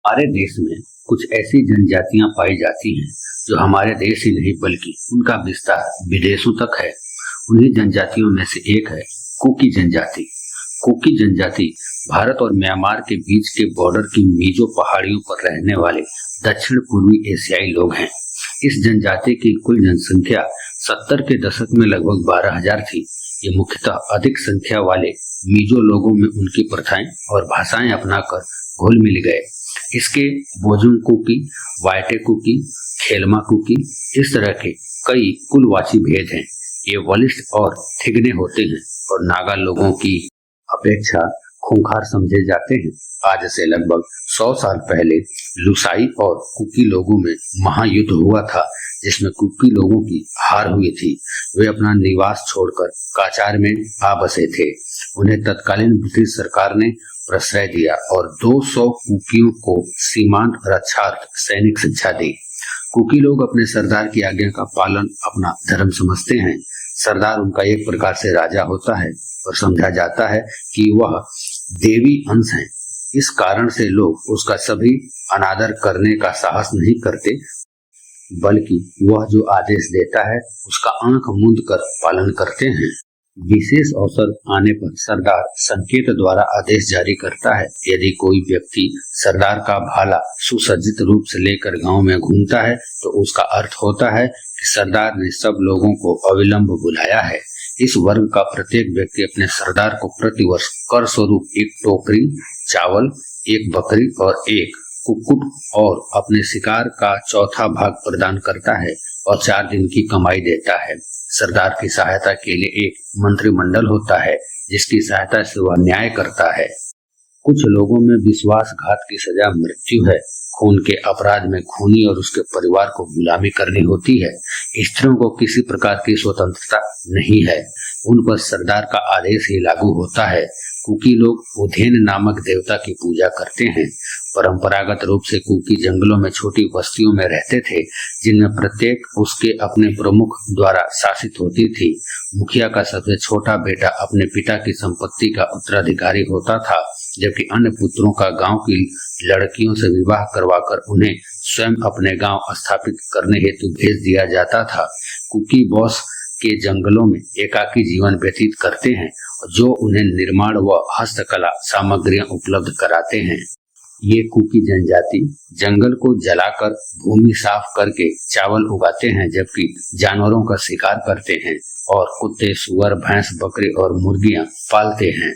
हमारे देश में कुछ ऐसी जनजातियां पाई जाती हैं जो हमारे देश ही नहीं बल्कि उनका विस्तार विदेशों तक है। उन्हीं जनजातियों में से एक है कुकी जनजाति। कुकी जनजाति भारत और म्यांमार के बीच के बॉर्डर की मीजो पहाड़ियों पर रहने वाले दक्षिण पूर्वी एशियाई लोग हैं। इस जनजाति की कुल जनसंख्या 70 के दशक में लगभग 12,000 थी। ये मुख्यतः अधिक संख्या वाले मीजो लोगों में उनकी प्रथाएं और भाषाएं अपनाकर घुल मिल गए। इसके बोजुंग कुकी, वायटे कुकी, खेलमा कुकी, इस तरह के कई कुलवाची भेद हैं। ये बलिष्ठ और थिगने होते हैं और नागा लोगों की अपेक्षा खूंखार समझे जाते हैं। आज से लगभग 100 साल पहले लुसाई और कुकी लोगों में महायुद्ध हुआ था, जिसमें कुकी लोगों की हार हुई थी। वे अपना निवास छोड़कर काचार में आ बसे थे। उन्हें तत्कालीन ब्रिटिश सरकार ने प्रश्रय दिया और 200 कुकियों को सीमांत रक्षार्थ सैनिक शिक्षा दी। कुकी लोग अपने सरदार की आज्ञा का पालन अपना धर्म समझते हैं। सरदार उनका एक प्रकार से राजा होता है और समझा जाता है कि वह देवी अंश है। इस कारण से लोग उसका सभी अनादर करने का साहस नहीं करते, बल्कि वह जो आदेश देता है उसका आंख मूंद कर पालन करते हैं। विशेष अवसर आने पर सरदार संकेत द्वारा आदेश जारी करता है। यदि कोई व्यक्ति सरदार का भाला सुसज्जित रूप से लेकर गांव में घूमता है तो उसका अर्थ होता है कि सरदार ने सब लोगों को अविलंब बुलाया है। इस वर्ग का प्रत्येक व्यक्ति अपने सरदार को प्रतिवर्ष कर स्वरूप एक टोकरी चावल, एक बकरी और एक कुक्कुट और अपने शिकार का चौथा भाग प्रदान करता है और 4 दिन की कमाई देता है। सरदार की सहायता के लिए एक मंत्रिमंडल होता है, जिसकी सहायता से वह न्याय करता है। कुछ लोगों में विश्वासघात की सजा मृत्यु है। खून के अपराध में खूनी और उसके परिवार को गुलामी करनी होती है। स्त्रियों को किसी प्रकार की स्वतंत्रता नहीं है। उन पर सरदार का आदेश ही लागू होता है। कुकी लोग उधेन नामक देवता की पूजा करते हैं। परंपरागत रूप से कुकी जंगलों में छोटी बस्तियों में रहते थे, जिनमें प्रत्येक उसके अपने प्रमुख द्वारा शासित होती थी। मुखिया का सबसे छोटा बेटा अपने पिता की संपत्ति का उत्तराधिकारी होता था, जबकि अन्य पुत्रों का गांव की लड़कियों से विवाह करवाकर उन्हें स्वयं अपने गांव स्थापित करने हेतु भेज दिया जाता था। कुकी बॉस के जंगलों में एकाकी जीवन व्यतीत करते हैं, जो उन्हें निर्माण व हस्तकला सामग्रियां उपलब्ध कराते हैं। ये कुकी जनजाति जंगल को जलाकर भूमि साफ करके चावल उगाते हैं, जबकि जानवरों का शिकार करते हैं और कुत्ते, सुअर, भैंस, बकरी और मुर्गियां पालते हैं।